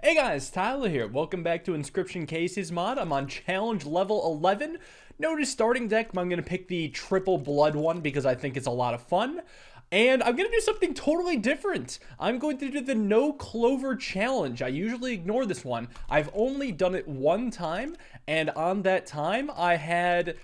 Hey guys, Tyler here. Welcome back to Inscryption Kaycee's mod. I'm on challenge level 11. Notice starting deck, I'm going to pick the triple blood one because I think it's a lot of fun. And I'm going to do something totally different. I'm going to do the no clover challenge. I usually ignore this one. I've only done it one time, and on that time I had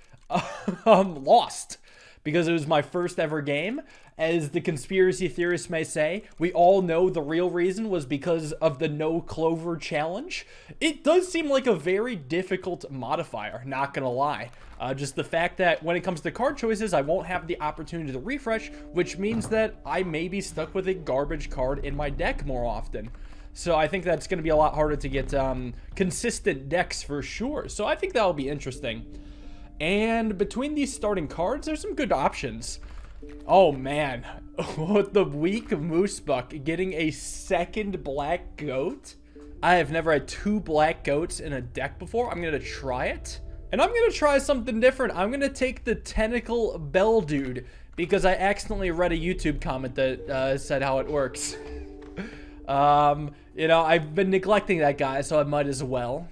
lost because it was my first ever game. As the conspiracy theorists may say, we all know the real reason was because of the no clover challenge. It does seem like a very difficult modifier, not gonna lie. Just the fact that when it comes to card choices, I won't have the opportunity to refresh, which means that I may be stuck with a garbage card in my deck more often. So I think that's gonna be a lot harder to get consistent decks for sure. So I think that'll be interesting. And between these starting cards, there's some good options. Oh man, with the weak Moosebuck getting a second black goat. I have never had two black goats in a deck before. I'm gonna try it. And I'm gonna try something different. I'm gonna take the tentacle bell dude because I accidentally read a YouTube comment that said how it works. You know, I've been neglecting that guy, so I might as well.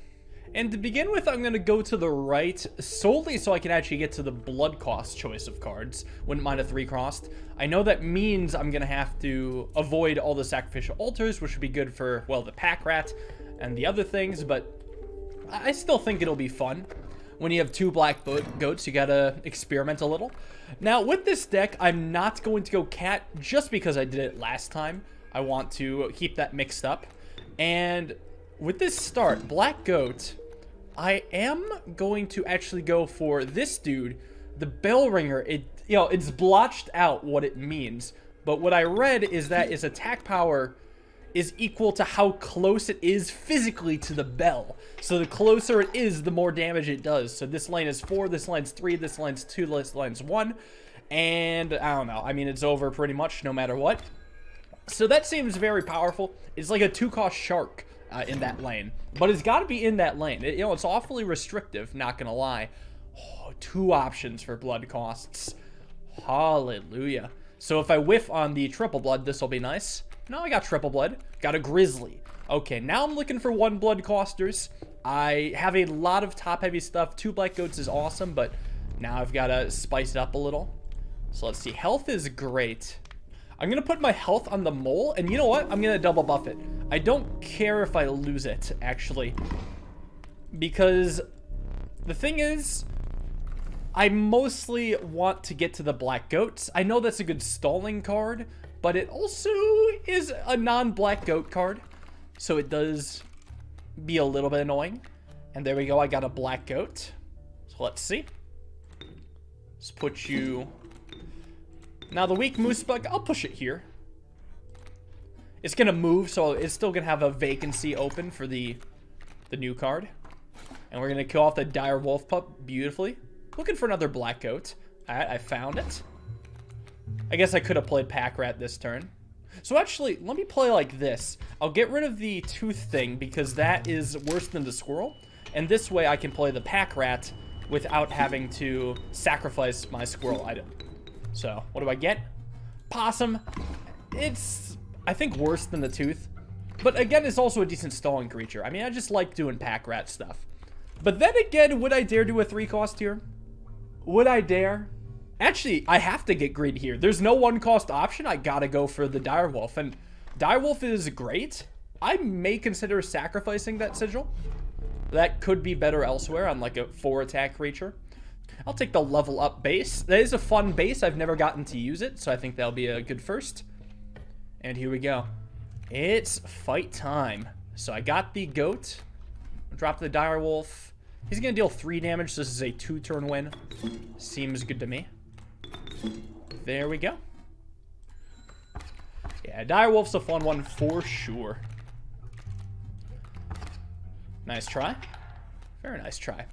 And to begin with, I'm going to go to the right solely so I can actually get to the blood cost choice of cards. Wouldn't mind a 3-cost. I know that means I'm going to have to avoid all the sacrificial altars, which would be good for, well, the pack rat and the other things, but I still think it'll be fun. When you have two black goats, you got to experiment a little. Now, with this deck, I'm not going to go cat just because I did it last time. I want to keep that mixed up. And with this start, black goat, I am going to actually go for this dude, the bell ringer. It's blotched out what it means, but what I read is that its attack power is equal to how close it is physically to the bell. So the closer it is, the more damage it does. So this lane is 4, this lane's 3, this lane's 2, this lane's 1, and I don't know. I mean, it's over pretty much no matter what. So that seems very powerful. It's like a 2-cost shark. In that lane, but it's got to be in that lane. It's awfully restrictive, not gonna lie. Oh, 2 options for blood costs. Hallelujah. So if I whiff on the triple blood, this will be nice. No, I got triple blood. Got a grizzly. Okay, now I'm looking for 1 blood costers. I have a lot of top heavy stuff. 2 black goats is awesome, but now I've got to spice it up a little. So let's see. Health is great. I'm going to put my health on the mole, and you know what? I'm going to double buff it. I don't care if I lose it, actually. Because the thing is, I mostly want to get to the black goats. I know that's a good stalling card, but it also is a non-black goat card. So it does be a little bit annoying. And there we go, I got a black goat. So let's see. Let's put you... Now the weak Moosebuck, I'll push it here. It's gonna move, so it's still gonna have a vacancy open for the new card. And we're gonna kill off the dire wolf pup beautifully. Looking for another black goat. Alright, I found it. I guess I could have played pack rat this turn. So actually, let me play like this. I'll get rid of the tooth thing because that is worse than the squirrel. And this way I can play the pack rat without having to sacrifice my squirrel item. So, what do I get? Possum. It's, I think, worse than the tooth. But again, it's also a decent stalling creature. I mean, I just like doing pack rat stuff. But then again, would I dare do a 3-cost here? Would I dare? Actually, I have to get greedy here. There's no 1-cost option. I gotta go for the direwolf. And direwolf is great. I may consider sacrificing that sigil. That could be better elsewhere on like a 4-attack creature. I'll take the level up base. That is a fun base. I've never gotten to use it, so I think that'll be a good first. And here we go. It's fight time. So I got the goat. Drop the direwolf. He's going to deal 3 damage. So this is a 2-turn win. Seems good to me. There we go. Yeah, direwolf's a fun one for sure. Nice try. Very nice try.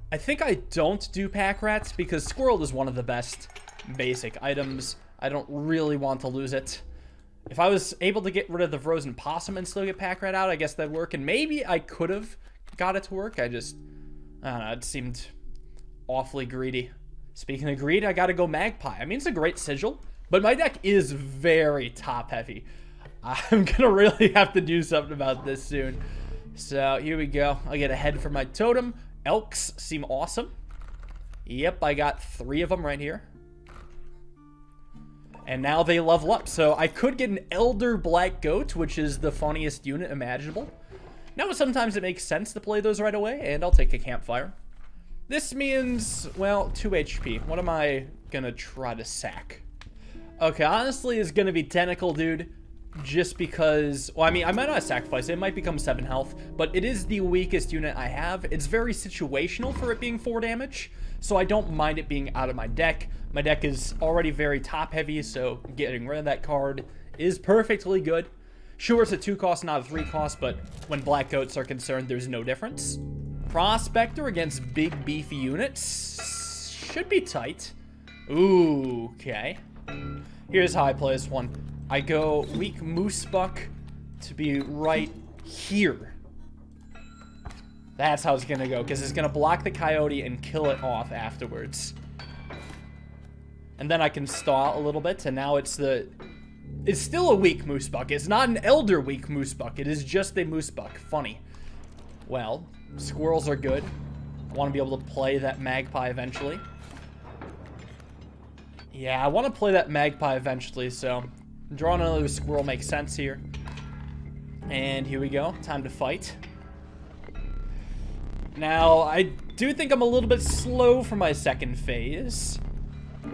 I think I don't do pack rats because squirrel is one of the best basic items. I don't really want to lose it. If I was able to get rid of the frozen possum and still get pack rat out, I guess that'd work. And maybe I could have got it to work. I don't know, it seemed awfully greedy. Speaking of greed, I gotta go magpie. I mean, it's a great sigil, but my deck is very top heavy. I'm gonna really have to do something about this soon. So here we go. I get a head for my totem. Elks seem awesome. Yep, I got 3 of them right here. And now they level up. So I could get an Elder Black Goat, which is the funniest unit imaginable. Now sometimes it makes sense to play those right away, and I'll take a campfire. This means, well, 2 HP. What am I gonna try to sack? Okay, honestly, it's gonna be Tentacle Dude. Just because, well, I mean, I might not sacrifice it. It might become 7 health, but it is the weakest unit I have. It's very situational for it being 4 damage, so I don't mind it being out of my deck. My deck is already very top heavy, so getting rid of that card is perfectly good. Sure, it's a 2 cost, not a 3 cost, but when Black Goats are concerned, there's no difference. Prospector against big beefy units should be tight. Ooh, okay. Here's how I play this one. I go weak Moose Buck to be right here. That's how it's gonna go, because it's gonna block the Coyote and kill it off afterwards. And then I can stall a little bit, and now it's still a weak Moose Buck. It's not an Elder weak Moose Buck. It is just a Moose Buck. Funny. Well, squirrels are good. I want to be able to play that Magpie eventually. Yeah, I want to play that Magpie eventually, so drawing another squirrel makes sense here. And here we go. Time to fight. Now, I do think I'm a little bit slow for my second phase.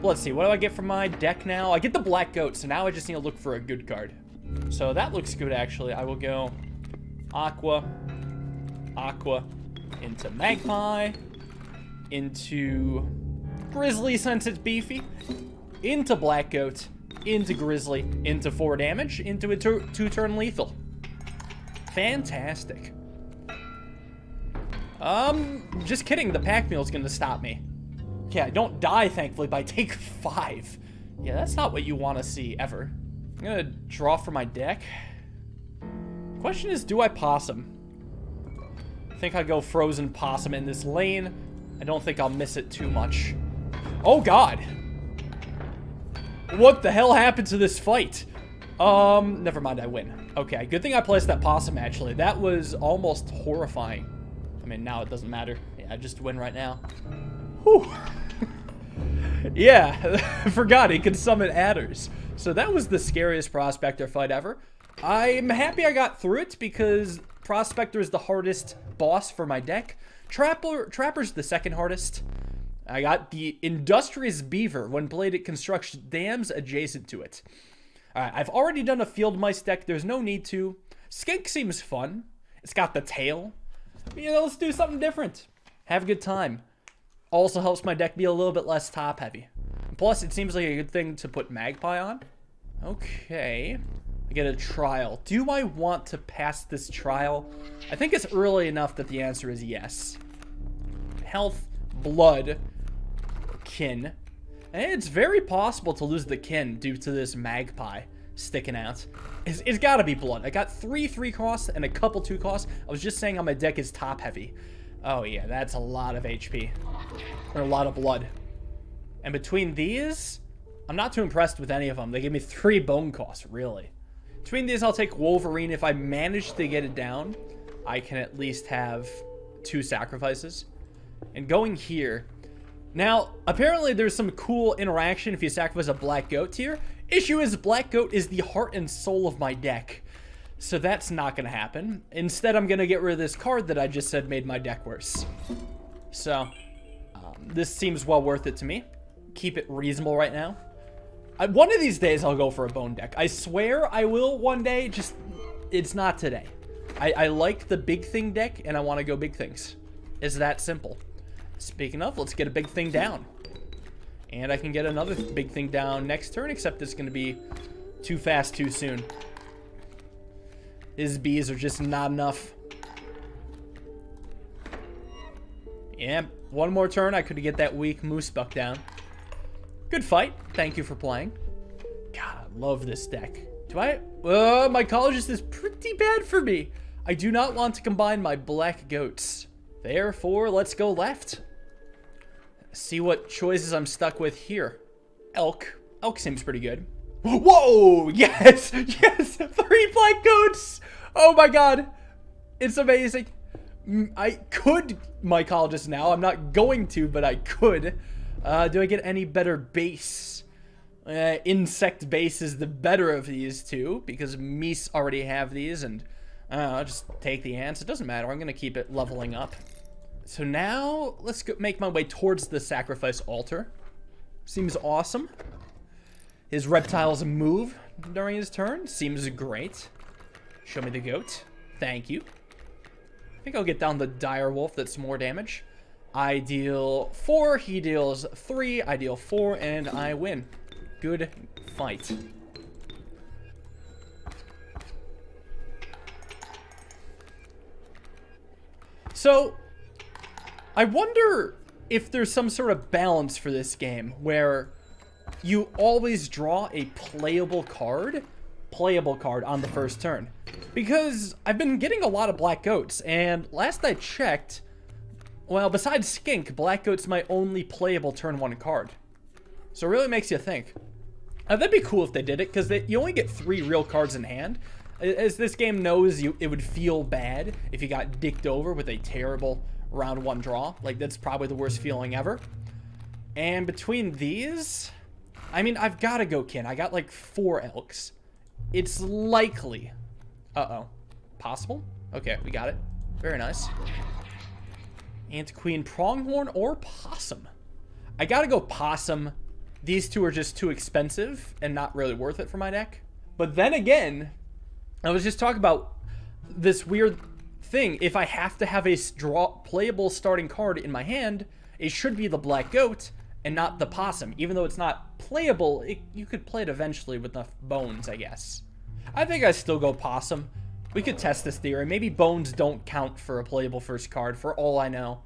Let's see, what do I get from my deck now? I get the Black Goat, so now I just need to look for a good card. So that looks good, actually. I will go Aqua, Aqua, into Magpie, into Grizzly since it's beefy, into Black Goat, into Grizzly, into 4 damage, into a 2-turn lethal. Fantastic. Just kidding, the pack meal's gonna stop me. Yeah, I don't die, thankfully, but I take 5. Yeah, that's not what you want to see, ever. I'm gonna draw for my deck. Question is, do I possum? I think I go frozen possum in this lane. I don't think I'll miss it too much. Oh, God. What the hell happened to this fight? Never mind, I win. Okay, good thing I placed that possum, actually. That was almost horrifying. I mean, now it doesn't matter. Yeah, I just win right now. Whew. Yeah, I forgot he could summon adders. So that was the scariest Prospector fight ever. I'm happy I got through it because Prospector is the hardest boss for my deck. Trapper's the second hardest. I got the Industrious Beaver when played at construction dams adjacent to it. Alright, I've already done a Field Mice deck. There's no need to. Skink seems fun. It's got the tail. You know, let's do something different. Have a good time. Also helps my deck be a little bit less top heavy. Plus, it seems like a good thing to put Magpie on. Okay. I get a trial. Do I want to pass this trial? I think it's early enough that the answer is yes. Health, blood, kin. And it's very possible to lose the kin due to this Magpie sticking out. It's gotta be blood. I got 3 3-costs and a couple 2-costs. I was just saying how my deck is top heavy. Oh yeah, that's a lot of HP. Or a lot of blood. And between these, I'm not too impressed with any of them. They give me 3 bone costs, really. Between these, I'll take Wolverine. If I manage to get it down, I can at least have 2 sacrifices. And going here. Now, apparently there's some cool interaction if you sacrifice a Black Goat here. Issue is, Black Goat is the heart and soul of my deck. So that's not going to happen. Instead, I'm going to get rid of this card that I just said made my deck worse. So, this seems well worth it to me. Keep it reasonable right now. One of these days, I'll go for a bone deck. I swear I will one day, just, it's not today. I like the big thing deck, and I want to go big things. It's that simple. Speaking of, let's get a big thing down. And I can get another big thing down next turn, except it's going to be too fast too soon. His bees are just not enough. Yeah, one more turn, I could get that weak Moose Buck down. Good fight. Thank you for playing. God, I love this deck. Do I? My Mycologist is pretty bad for me. I do not want to combine my Black Goats. Therefore, let's go left. See what choices I'm stuck with here. Elk. Elk seems pretty good. Whoa! Yes! Yes! 3 black goats! Oh my god. It's amazing. I could mycologist now. I'm not going to, but I could. Do I get any better base? Insect base is the better of these two, because meese already have these, and I'll just take the ants. It doesn't matter. I'm going to keep it leveling up. So now, let's go make my way towards the sacrifice altar. Seems awesome. His reptiles move during his turn. Seems great. Show me the goat. Thank you. I think I'll get down the dire wolf. That's more damage. I deal 4. He deals 3. I deal 4, and I win. Good fight. So, I wonder if there's some sort of balance for this game where you always draw a playable card on the first turn. Because I've been getting a lot of black goats, and last I checked, well, besides Skink, black goat's my only playable turn 1 card. So it really makes you think. That'd be cool if they did it, because you only get 3 real cards in hand. As this game knows, it would feel bad if you got dicked over with a terrible round 1 draw. Like, that's probably the worst feeling ever. And between these, I mean, I've got to go kin. I got like 4 elks. It's likely. Uh-oh. Possible? Okay, we got it. Very nice. Ant Queen Pronghorn or Possum. I gotta go Possum. These two are just too expensive and not really worth it for my deck. But then again, I was just talking about this weird thing. If I have to have a playable starting card in my hand, it should be the Black Goat and not the Possum. Even though it's not playable, you could play it eventually with enough bones, I guess. I think I still go Possum. We could test this theory. Maybe bones don't count for a playable first card, for all I know.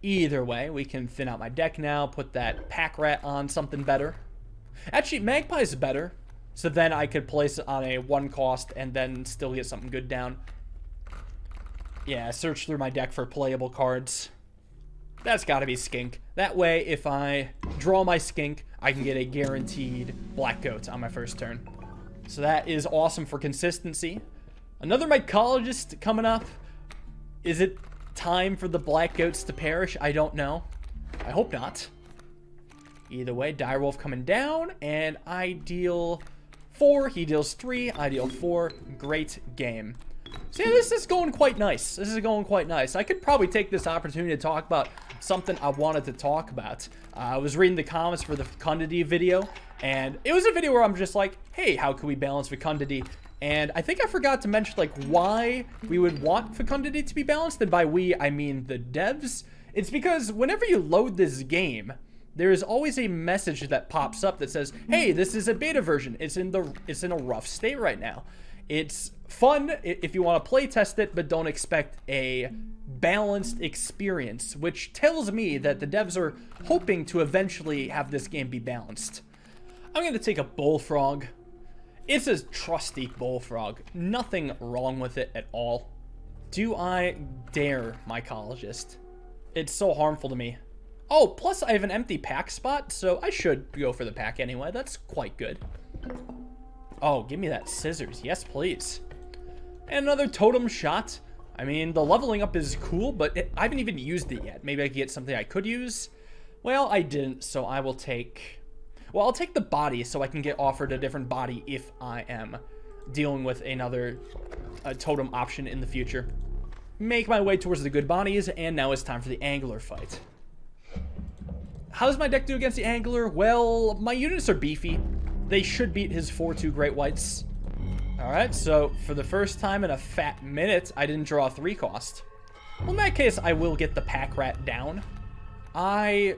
Either way, we can thin out my deck now, put that pack rat on something better. Actually, Magpie's better, so then I could place it on a 1 cost and then still get something good down. Yeah, search through my deck for playable cards. That's gotta be Skink. That way, if I draw my Skink, I can get a guaranteed Black Goat on my first turn. So that is awesome for consistency. Another mycologist coming up. Is it time for the Black Goats to perish? I don't know. I hope not. Either way, Direwolf coming down, and I deal 4. He deals 3. I deal 4. Great game. So yeah, this is going quite nice. This is going quite nice. I could probably take this opportunity to talk about something I wanted to talk about. I was reading the comments for the Fecundity video, and it was a video where I'm just like, hey, how can we balance Fecundity? And I think I forgot to mention, like, why we would want Fecundity to be balanced, and by we, I mean the devs. It's because whenever you load this game, there is always a message that pops up that says, hey, this is a beta version. It's in a rough state right now. It's fun if you want to play test it, but don't expect a balanced experience, which tells me that the devs are hoping to eventually have this game be balanced. I'm going to take a Bullfrog. It's a trusty Bullfrog. Nothing wrong with it at all. Do I dare mycologist? It's so harmful to me. Oh, plus I have an empty pack spot, so I should go for the pack anyway. That's quite good. Oh, give me that scissors. Yes, please. And another totem shot. I mean, the leveling up is cool, but I haven't even used it yet. Maybe I could get something I could use. Well, I didn't, so I will take... Well, I'll take the body so I can get offered a different body if I am dealing with another totem option in the future. Make my way towards the good bodies, and now it's time for the angler fight. How does my deck do against the angler? Well, my units are beefy. They should beat his 4/2 Great Whites. Alright, so for the first time in a fat minute, I didn't draw a 3 cost. Well, in that case, I will get the pack rat down. I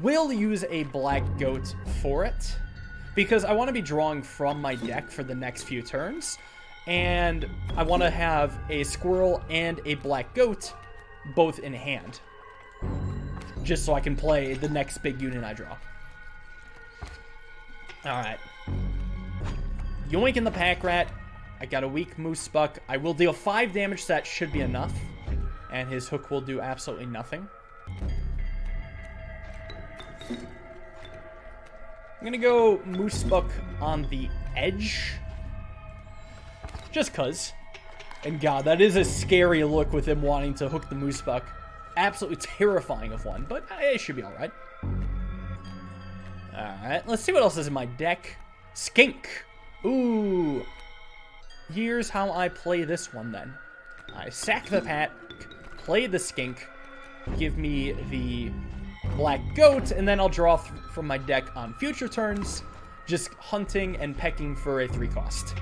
will use a Black Goat for it, because I want to be drawing from my deck for the next few turns, and I want to have a squirrel and a Black Goat both in hand, just so I can play the next big unit I draw. Alright. Yoinking the pack rat. I got a weak moose buck. I will deal 5 damage, so that should be enough. And his hook will do absolutely nothing. I'm gonna go moose buck on the edge. Just cuz. And god, that is a scary look with him wanting to hook the moose buck. Absolutely terrifying of one, but it should be alright. Alright, let's see what else is in my deck. Skink. Ooh. Here's how I play this one then. I sack the pack, play the skink, give me the black goat, and then I'll draw from my deck on future turns, just hunting and pecking for a 3-cost.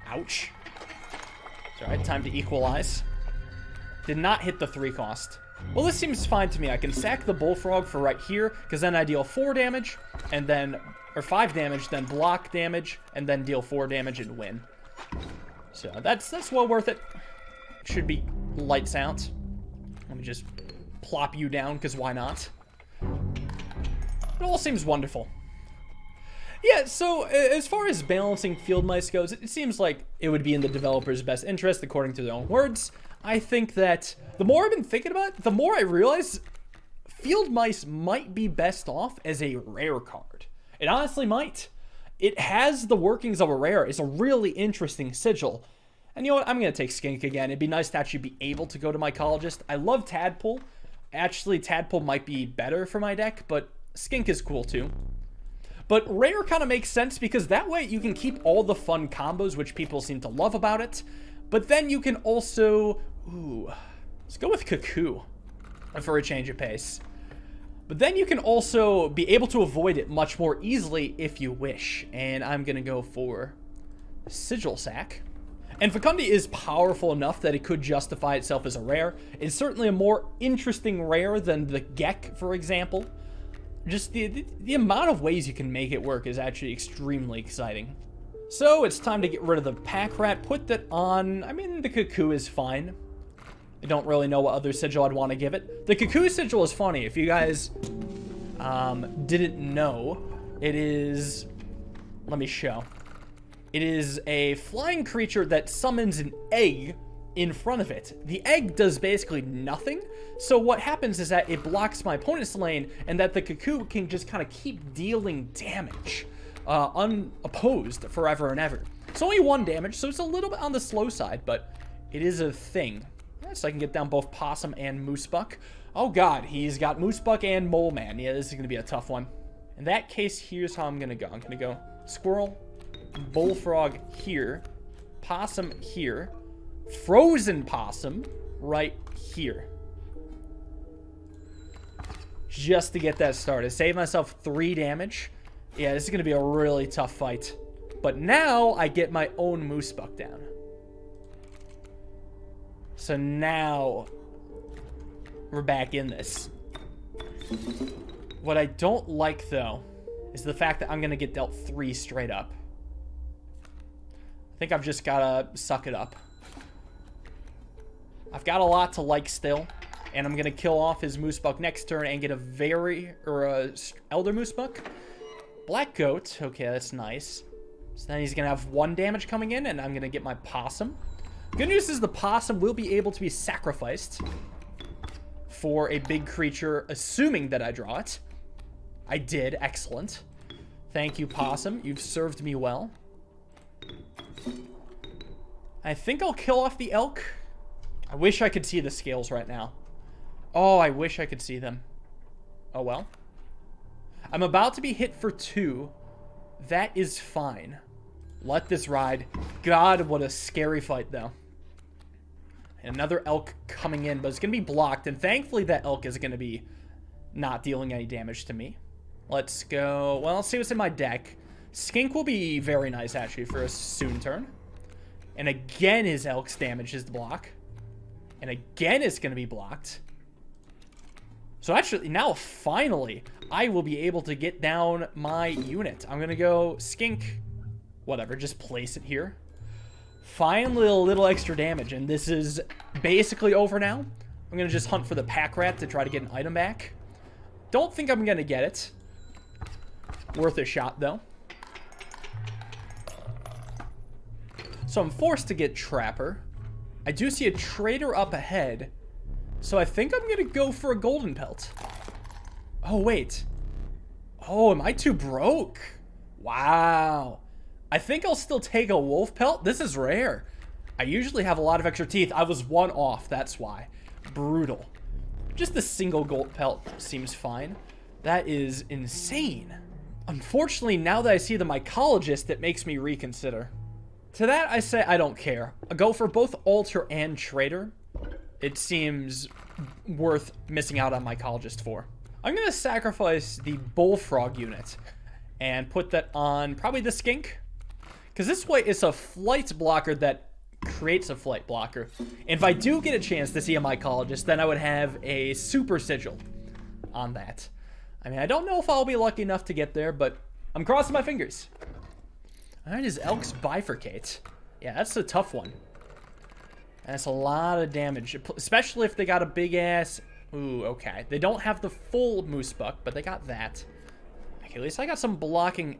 Ouch. It's alright, time to equalize. Did not hit the 3-cost. Well, this seems fine to me. I can sack the bullfrog for right here, because then I deal 4 damage, and then, or 5 damage, then block damage, and then deal 4 damage and win. So that's well worth it. Should be lights out. Let me just plop you down, because why not? It all seems wonderful. Yeah, so as far as balancing field mice goes, it seems like it would be in the developer's best interest, according to their own words. I think that the more I've been thinking about it, the more I realize field mice might be best off as a rare card. It honestly might. It has the workings of a rare. It's a really interesting sigil. And you know what? I'm going to take Skink again. It'd be nice to actually be able to go to Mycologist. I love Tadpole. Actually, Tadpole might be better for my deck, but Skink is cool too. But rare kind of makes sense because that way you can keep all the fun combos, which people seem to love about it. But then you can also... Ooh, let's go with Cuckoo for a change of pace. But then you can also be able to avoid it much more easily if you wish. And I'm going to go for Sigil Sack. And Fecundity is powerful enough that it could justify itself as a rare. It's certainly a more interesting rare than the Gek, for example. Just the amount of ways you can make it work is actually extremely exciting. So it's time to get rid of the Pack Rat, put that on. I mean, the Cuckoo is fine. I don't really know what other sigil I'd want to give it. The Cuckoo sigil is funny. If you guys didn't know, it is... Let me show. It is a flying creature that summons an egg in front of it. The egg does basically nothing. So what happens is that it blocks my opponent's lane, and that the Cuckoo can just kind of keep dealing damage unopposed forever and ever. It's only 1 damage, so it's a little bit on the slow side, but it is a thing. So I can get down both Possum and Moosebuck. Oh god, he's got Moosebuck and Mole Man. Yeah, this is going to be a tough one. In that case, here's how I'm going to go. I'm going to go Squirrel, Bullfrog here, Possum here, Frozen Possum right here. Just to get that started. Save myself 3 damage. Yeah, this is going to be a really tough fight. But now I get my own Moosebuck down. So now we're back in this. What I don't like, though, is the fact that I'm going to get dealt 3 straight up. I think I've just got to suck it up. I've got a lot to like still. And I'm going to kill off his Moosebuck next turn and get a Elder Moosebuck. Black Goat. Okay, that's nice. So then he's going to have 1 damage coming in, and I'm going to get my Possum. Good news is the Possum will be able to be sacrificed for a big creature, assuming that I draw it. I did. Excellent. Thank you, Possum. You've served me well. I think I'll kill off the Elk. I wish I could see the scales right now. Oh, I wish I could see them. Oh, well. I'm about to be hit for 2. That is fine. Let this ride. God, what a scary fight, though. And another Elk coming in, but it's going to be blocked. And thankfully, that Elk is going to be not dealing any damage to me. Let's go. Well, let's see what's in my deck. Skink will be very nice, actually, for a soon turn. And again, his Elk's damage is the block. And again, it's going to be blocked. So actually, now finally, I will be able to get down my unit. I'm going to go Skink. Whatever, just place it here. Finally, a little extra damage, and this is basically over now. I'm going to just hunt for the Pack Rat to try to get an item back. Don't think I'm going to get it. Worth a shot, though. So I'm forced to get Trapper. I do see a Trader up ahead. So I think I'm going to go for a Golden Pelt. Oh, wait. Oh, am I too broke? Wow. I think I'll still take a wolf pelt. This is rare. I usually have a lot of extra teeth. I was one off, that's why. Brutal. Just a single gold pelt seems fine. That is insane. Unfortunately, now that I see the mycologist, it makes me reconsider. To that, I say I don't care. I'll go for both altar and trader. It seems worth missing out on mycologist for. I'm going to sacrifice the bullfrog unit and put that on probably the skink. Because this way it's a flight blocker that creates a flight blocker. And if I do get a chance to see a mycologist, then I would have a super sigil on that. I mean, I don't know if I'll be lucky enough to get there, but I'm crossing my fingers. Alright, his elks bifurcate. Yeah, that's a tough one. That's a lot of damage, especially if they got a big ass... Ooh, okay. They don't have the full moose buck, but they got that. Okay, at least I got some blocking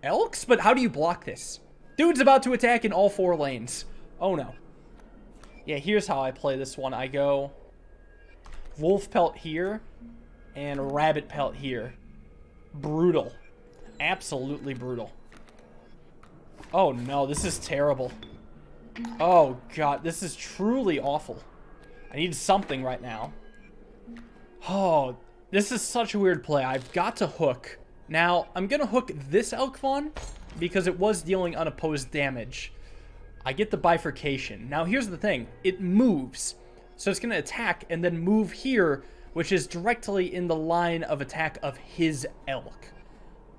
elks, but how do you block this? Dude's about to attack in all 4 lanes. Oh no. Yeah, here's how I play this one. I go wolf pelt here and rabbit pelt here. Brutal. Absolutely brutal. Oh no, this is terrible. Oh god, this is truly awful. I need something right now. Oh, this is such a weird play. I've got to hook. Now, I'm gonna hook this elk fawn because it was dealing unopposed damage. I get the bifurcation. Now, here's the thing. It moves. So it's gonna attack and then move here, which is directly in the line of attack of his elk.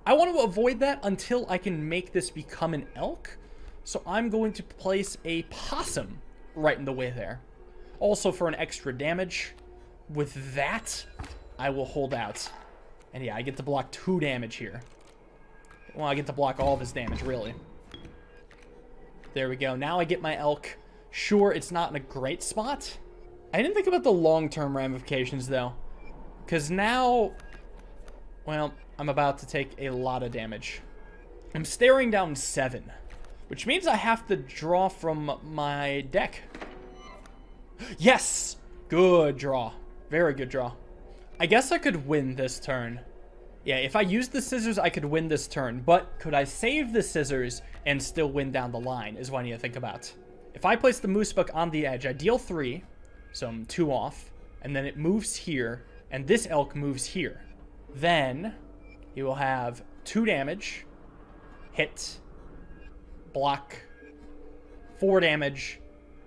I want to avoid that until I can make this become an elk. So I'm going to place a possum right in the way there. Also for an extra damage. With that, I will hold out. And yeah, I get to block 2 damage here. Well, I get to block all of his damage, really. There we go. Now I get my elk. Sure, it's not in a great spot. I didn't think about the long-term ramifications, though. Because now... Well, I'm about to take a lot of damage. I'm staring down 7. Which means I have to draw from my deck. Yes! Good draw. Very good draw. I guess I could win this turn. Yeah, if I use the scissors, I could win this turn. But could I save the scissors and still win down the line is what I need to think about. If I place the moose buck on the edge, I deal 3. So I'm 2 off. And then it moves here. And this elk moves here. Then you will have 2 damage. Hit. Block. 4 damage.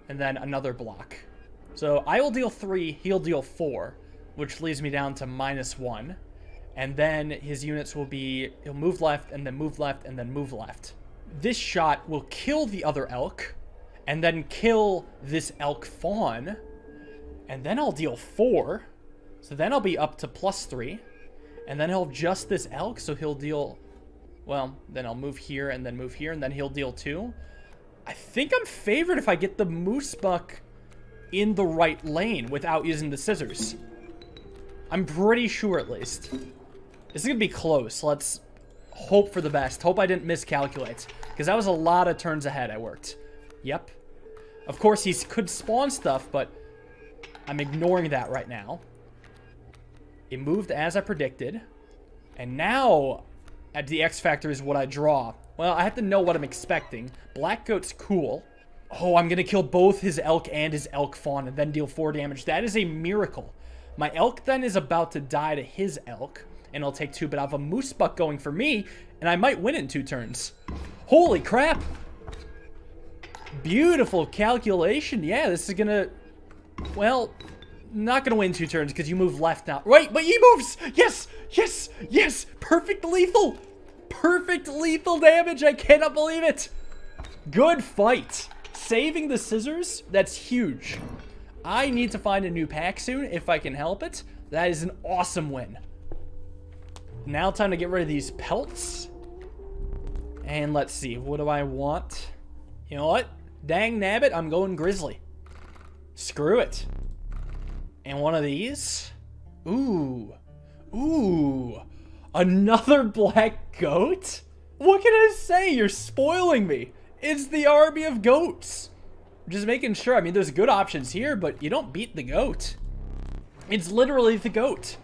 And then another block. So I will deal 3, he'll deal 4, which leaves me down to -1. And then his units will be, he'll move left, and then move left, and then move left. This shot will kill the other elk, and then kill this elk fawn. And then I'll deal 4. So then I'll be up to +3. And then he'll just this elk, so he'll deal, well, then I'll move here, and then he'll deal 2. I think I'm favored if I get the moose buck in the right lane without using the scissors. I'm pretty sure, at least. This is gonna be close. Let's hope for the best. Hope I didn't miscalculate, because that was a lot of turns ahead I worked. Yep. Of course, he could spawn stuff, but I'm ignoring that right now. It moved as I predicted. And now, the X factor is what I draw. Well, I have to know what I'm expecting. Black goat's cool. Oh, I'm going to kill both his elk and his elk fawn and then deal 4 damage. That is a miracle. My elk then is about to die to his elk, and I'll take 2, but I have a moose buck going for me, and I might win in 2 turns. Holy crap! Beautiful calculation. Yeah, this is going to... Well, not going to win 2 turns because you move left now. Right, but he moves! Yes! Yes! Yes! Perfect lethal! Perfect lethal damage! I cannot believe it! Good fight! Saving the scissors, that's huge. I need to find a new pack soon if I can help it. That is an awesome win. Now time to get rid of these pelts. And let's see, what do I want? You know what? Dang nabbit, I'm going grizzly. Screw it. And one of these. Ooh. Ooh. Another black goat? What can I say? You're spoiling me. It's the army of goats. Just making sure. I mean, there's good options here, but you don't beat the goat. It's literally the goat.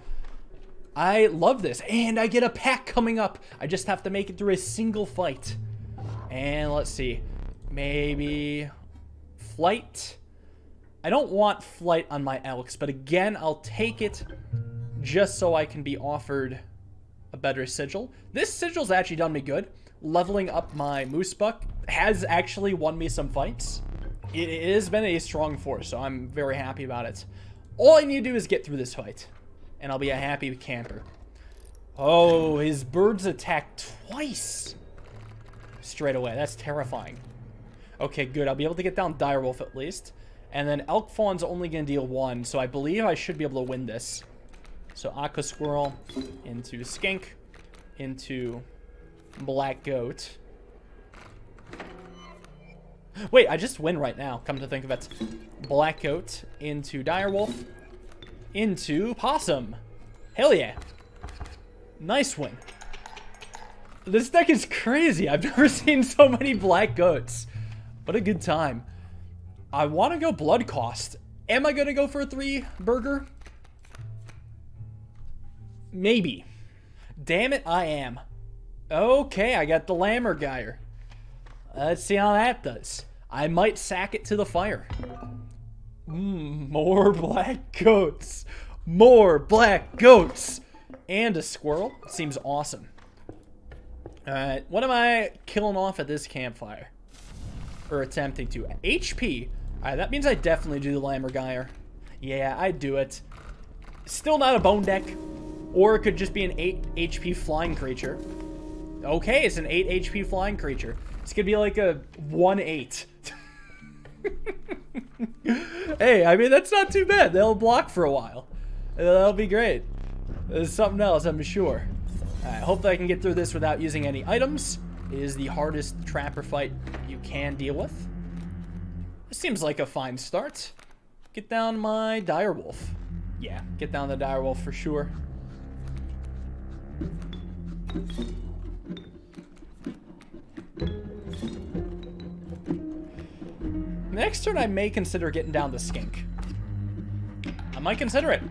I love this. And I get a pack coming up. I just have to make it through a single fight. And let's see. Maybe flight. I don't want flight on my Elks, but again, I'll take it just so I can be offered a better sigil. This sigil's actually done me good. Leveling up my Moose Buck has actually won me some fights. It has been a strong force, so I'm very happy about it. All I need to do is get through this fight, and I'll be a happy camper. Oh, his birds attack twice straight away. That's terrifying. Okay, good. I'll be able to get down Direwolf at least. And then Elk Fawn's only going to deal 1, so I believe I should be able to win this. So Aqua Squirrel into Skink into Black Goat. Wait, I just win right now, come to think of it. Black Goat into Direwolf into Possum. Hell yeah. Nice win. This deck is crazy. I've never seen so many Black Goats. What a good time. I want to go Blood Cost. Am I going to go for a 3 burger? Maybe. Damn it, I am. Okay, I got the Lammergeier. Let's see how that does. I might sack it to the fire. More Black Goats. More Black Goats. And a squirrel. Seems awesome. Alright, what am I killing off at this campfire? Or attempting to. HP. Alright, that means I definitely do the Lammergeier. Yeah, I do it. Still not a bone deck. Or it could just be an 8 HP flying creature. Okay, it's an 8 HP flying creature. It's gonna be like a 1/8. Hey, I mean, that's not too bad. They'll block for a while. That'll be great. There's something else, I'm sure. Alright, hopefully I can get through this without using any items. It is the hardest trapper fight you can deal with. This seems like a fine start. Get down my Direwolf. Yeah, get down the Direwolf for sure. Next turn, I may consider getting down the Skink. I might consider it.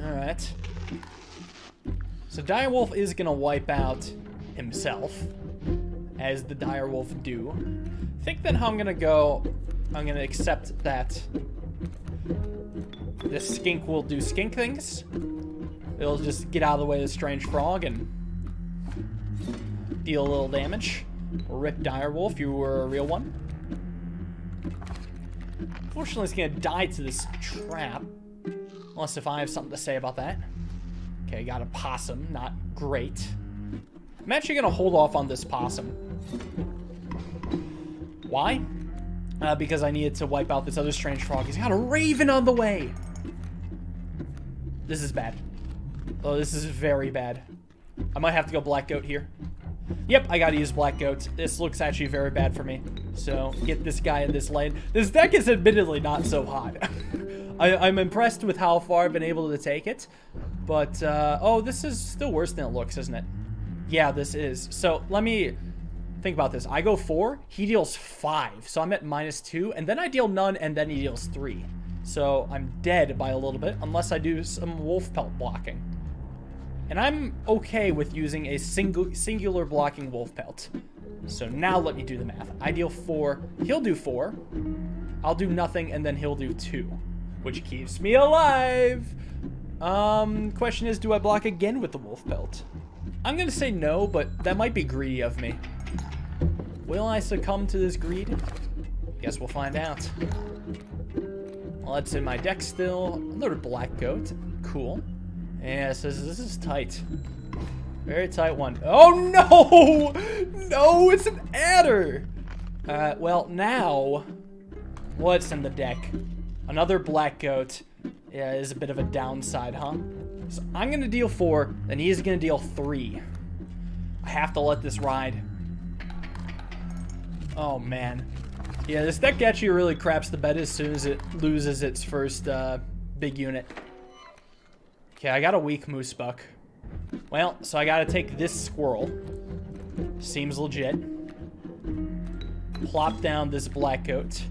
Alright. So Direwolf is going to wipe out himself, as the Direwolf do. I think then how I'm going to go, I'm going to accept that the Skink will do Skink things. It'll just get out of the way of the Strange Frog and deal a little damage. Rip Direwolf, you were a real one. Unfortunately, it's going to die to this trap. Unless if I have something to say about that. Okay, got a Possum. Not great. I'm actually going to hold off on this Possum. Why? Because I needed to wipe out this other Strange Frog. He's got a Raven on the way. This is bad. Oh, this is very bad. I might have to go Black Goat here. Yep, I gotta use Black Goat. This looks actually very bad for me. So, get this guy in this lane. This deck is admittedly not so hot. I'm impressed with how far I've been able to take it. But, oh, this is still worse than it looks, isn't it? Yeah, this is. So, let me think about this. I go 4, he deals 5. So, I'm at -2, and then I deal none, and then he deals 3. So, I'm dead by a little bit, unless I do some Wolf Pelt blocking. And I'm okay with using a singular blocking Wolf Pelt. So now let me do the math. I deal 4, he'll do 4, I'll do nothing, and then he'll do 2, which keeps me alive. Question is, do I block again with the Wolf Pelt? I'm gonna say no, but that might be greedy of me. Will I succumb to this greed? Guess we'll find out. Well, that's in my deck still. Another Black Goat. Cool. Yeah, so this is tight. Very tight one. Oh, no! No, it's an adder! Well, now, what's in the deck? Another Black Goat. Yeah, is a bit of a downside, huh? So I'm going to deal 4, and he's going to deal 3. I have to let this ride. Oh, man. Yeah, this deck actually really craps the bed as soon as it loses its first big unit. Okay, I got a weak Moose Buck. Well, so I gotta take this squirrel. Seems legit. Plop down this Black Goat.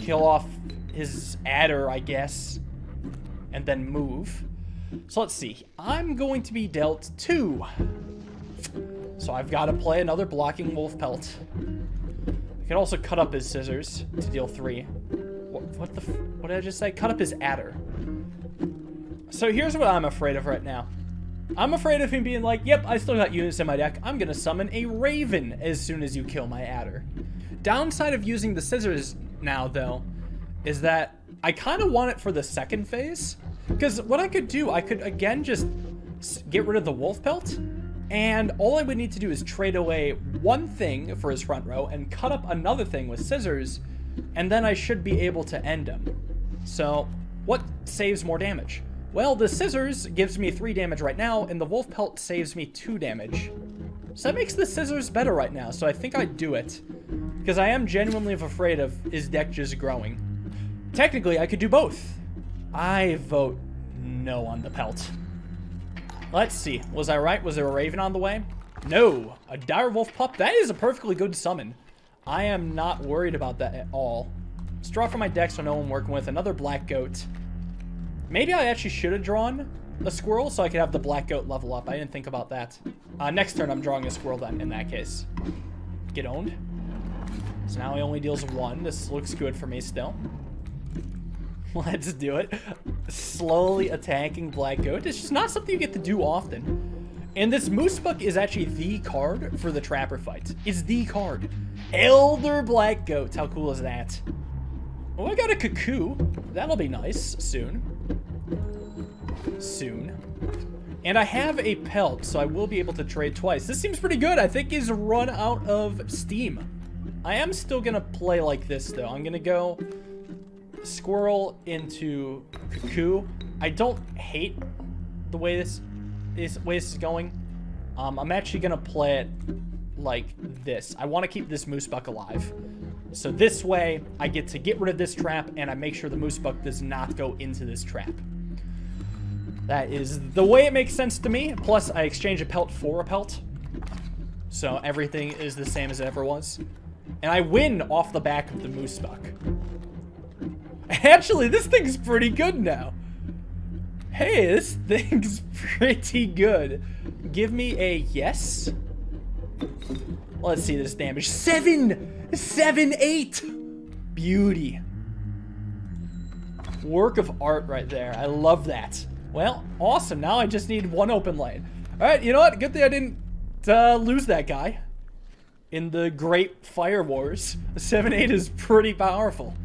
Kill off his adder, I guess. and then move. So let's see. I'm going to be dealt 2. So I've got to play another blocking wolf pelt. I can also cut up his scissors to deal 3. What did I just say? Cut up his adder. So here's what I'm afraid of right now. I'm afraid of him being like, yep, I still got units in my deck. I'm going to summon a raven as soon as you kill my adder. Downside of using the scissors now, though, is that I kind of want it for the second phase. Because what I could do, I could, again, just get rid of the wolf pelt. And all I would need to do is trade away one thing for his front row and cut up another thing with scissors. And then I should be able to end him. So what saves more damage? Well, the scissors gives me 3 damage right now, and the wolf pelt saves me 2 damage. So that makes the scissors better right now, so I think I'd do it. Because I am genuinely afraid of his deck just growing. Technically, I could do both. I vote no on the pelt. Let's see. Was I right? Was there a raven on the way? No. A dire wolf pup? That is a perfectly good summon. I am not worried about that at all. Let's draw from my deck so I know I'm working with. Another black goat. Maybe I actually should have drawn a squirrel so I could have the black goat level up. I didn't think about that. Next turn, I'm drawing a squirrel then, in that case. Get owned. So now he only deals 1. This looks good for me still. Let's do it. Slowly attacking black goat. It's just not something you get to do often. And this moose buck is actually the card for the trapper fight. It's the card. Elder black goat. How cool is that? Oh, I got a cuckoo. That'll be nice soon. And I have a pelt, so I will be able to trade twice. This seems pretty good. I think he's run out of steam. I am still going to play like this, though. I'm going to go squirrel into cuckoo. I don't hate the way this is going. I'm actually going to play it like this. I want to keep this moose buck alive. So this way, I get to get rid of this trap, and I make sure the moose buck does not go into this trap. That is the way it makes sense to me. Plus, I exchange a pelt for a pelt. So everything is the same as it ever was. And I win off the back of the moose buck. Actually, this thing's pretty good now. Hey, this thing's pretty good. Give me a yes. Let's see this damage. 8. Beauty. Work of art right there. I love that. Well, awesome. Now I just need 1 open lane. All right, you know what? Good thing I didn't lose that guy in the Great Fire Wars. 7-8 is pretty powerful.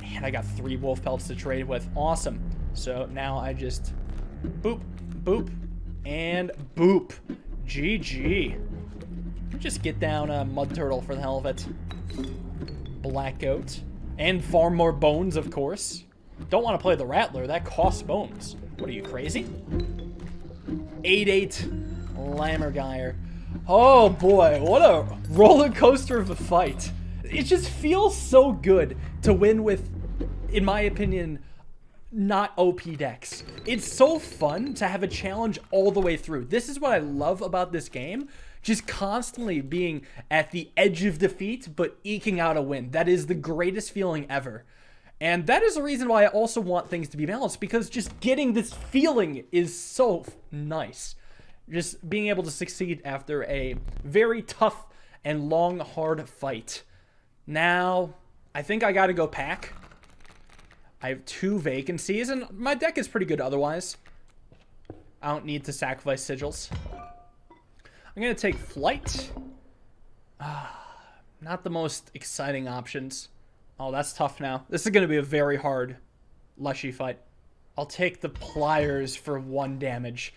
Man, I got 3 wolf pelts to trade with. Awesome. So now I just boop, boop, and boop. GG. Just get down a mud turtle for the hell of it. Black goat. And farm more bones, of course. Don't want to play the rattler. That costs bones. What are you, crazy? 8-8. Lammergeier. Oh boy, what a roller coaster of a fight. It just feels so good to win with, in my opinion, not OP decks. It's so fun to have a challenge all the way through. This is what I love about this game. Just constantly being at the edge of defeat, but eking out a win. That is the greatest feeling ever. And that is the reason why I also want things to be balanced, because just getting this feeling is so nice. Just being able to succeed after a very tough and long, hard fight. Now, I think I gotta go pack. I have 2 vacancies, and my deck is pretty good otherwise. I don't need to sacrifice sigils. I'm gonna take flight. Not the most exciting options. Oh, that's tough now. This is gonna be a very hard Lushy fight. I'll take the pliers for 1 damage.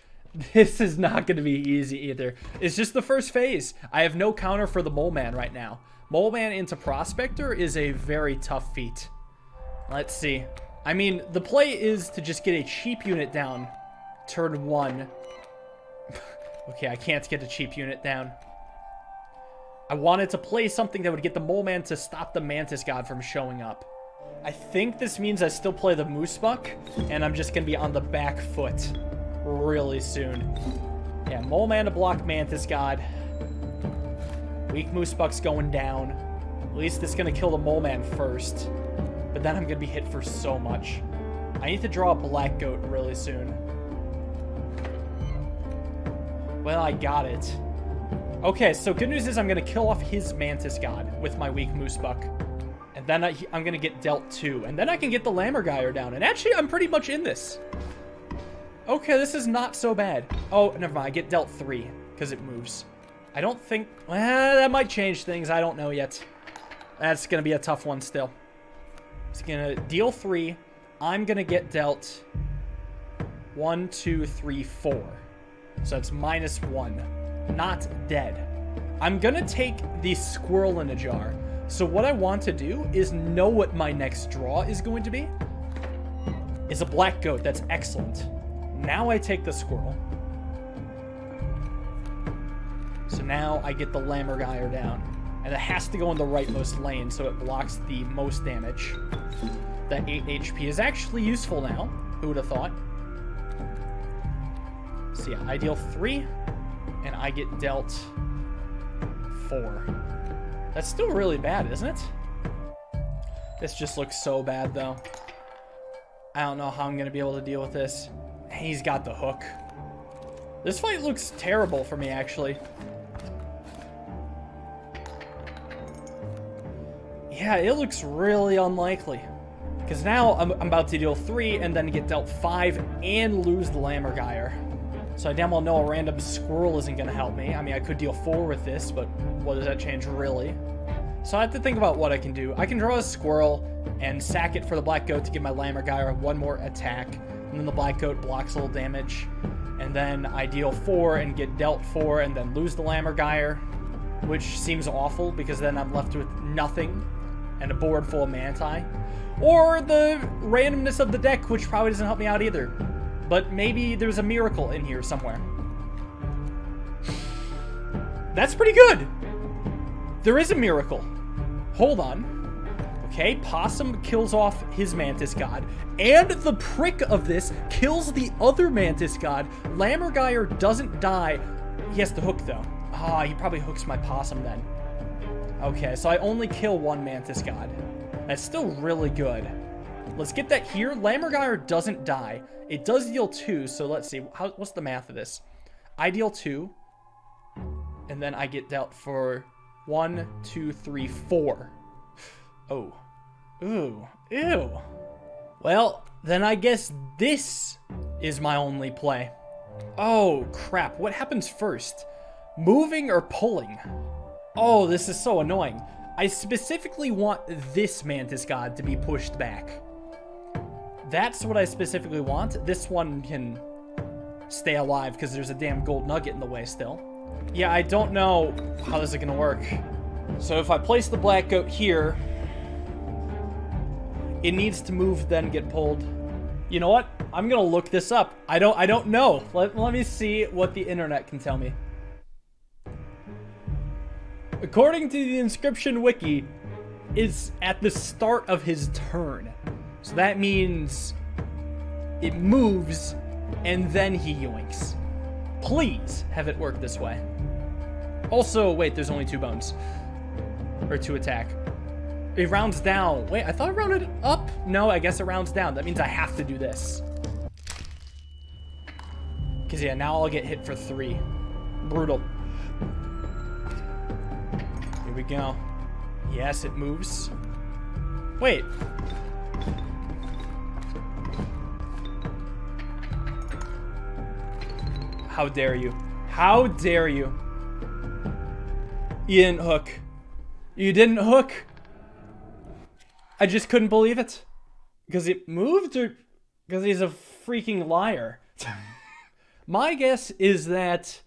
This is not gonna be easy either. It's just the first phase. I have no counter for the Mole Man right now. Mole Man into Prospector is a very tough feat. Let's see. I mean, the play is to just get a cheap unit down. Turn 1. Okay, I can't get a cheap unit down. I wanted to play something that would get the Mole Man to stop the Mantis God from showing up. I think this means I still play the Moose Buck, and I'm just going to be on the back foot really soon. Yeah, Mole Man to block Mantis God. Weak Moose Buck's going down. At least it's going to kill the Mole Man first. But then I'm going to be hit for so much. I need to draw a black goat really soon. Well, I got it. Okay, so good news is I'm going to kill off his Mantis God with my weak Moose Buck. And then I'm going to get dealt 2. And then I can get the Lammergeier down. And actually, I'm pretty much in this. Okay, this is not so bad. Oh, never mind. I get dealt 3 because it moves. I don't think... Well, that might change things. I don't know yet. That's going to be a tough one still. It's going to deal 3. I'm going to get dealt 1, 2, 3, 4. So it's -1. Not dead. I'm going to take the squirrel in a jar. So what I want to do is know what my next draw is going to be. It's a black goat. That's excellent. Now I take the squirrel. So now I get the Lammergeier down. And it has to go in the rightmost lane so it blocks the most damage. That 8 HP is actually useful now. Who would have thought? So yeah, I deal 3. And I get dealt 4. That's still really bad, isn't it? This just looks so bad, though. I don't know how I'm going to be able to deal with this. He's got the hook. This fight looks terrible for me, actually. Yeah, it looks really unlikely. Because now I'm about to deal 3 and then get dealt 5 and lose the Lammergeier. So I damn well know a random squirrel isn't going to help me. I mean, I could deal 4 with this, but what does that change really? So I have to think about what I can do. I can draw a squirrel and sack it for the black goat to give my Lammergeier 1 more attack. And then the black goat blocks a little damage. And then I deal 4 and get dealt 4 and then lose the Lammergeier, which seems awful because then I'm left with nothing and a board full of Manti. Or the randomness of the deck, which probably doesn't help me out either. But maybe there's a miracle in here somewhere. That's pretty good. There is a miracle. Hold on. Okay, Possum kills off his Mantis God. And the prick of this kills the other Mantis God. Lammergeier doesn't die. He has to hook, though. Ah, he probably hooks my Possum then. Okay, so I only kill 1 Mantis God. That's still really good. Let's get that here. Lammergeier doesn't die. It does deal 2, so let's see. What's the math of this? I deal 2, and then I get dealt for 1, 2, 3, 4. Oh. Ooh. Ew. Well, then I guess this is my only play. Oh, crap. What happens first? Moving or pulling? Oh, this is so annoying. I specifically want this Mantis God to be pushed back. That's what I specifically want. This one can stay alive because there's a damn gold nugget in the way still. Yeah, I don't know how this is going to work. So if I place the black goat here, it needs to move, then get pulled. You know what? I'm going to look this up. I don't know. Let me see what the internet can tell me. According to the Inscryption wiki, it's at the start of his turn. So that means it moves and then he yoinks. Please have it work this way. Also, wait, there's only 2 bones. Or 2 attack. It rounds down. Wait, I thought it rounded up. No, I guess it rounds down. That means I have to do this. Because, yeah, now I'll get hit for 3. Brutal. Here we go. Yes, it moves. Wait. How dare you? How dare you? You didn't hook. You didn't hook. I just couldn't believe it. Because it moved or because he's a freaking liar? My guess is that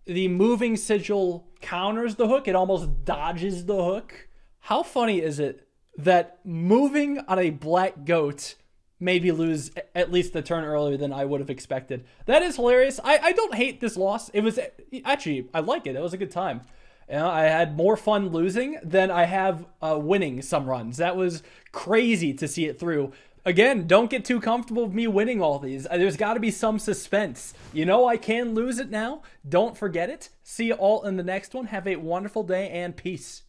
the moving sigil counters the hook. It almost dodges the hook. How funny is it that moving on a black goat made me lose at least a turn earlier than I would have expected? That is hilarious. I don't hate this loss. It was actually, I like it. It was a good time. You know, I had more fun losing than I have winning some runs. That was crazy to see it through. Again, don't get too comfortable with me winning all these. There's got to be some suspense. You know I can lose it now. Don't forget it. See you all in the next one. Have a wonderful day and peace.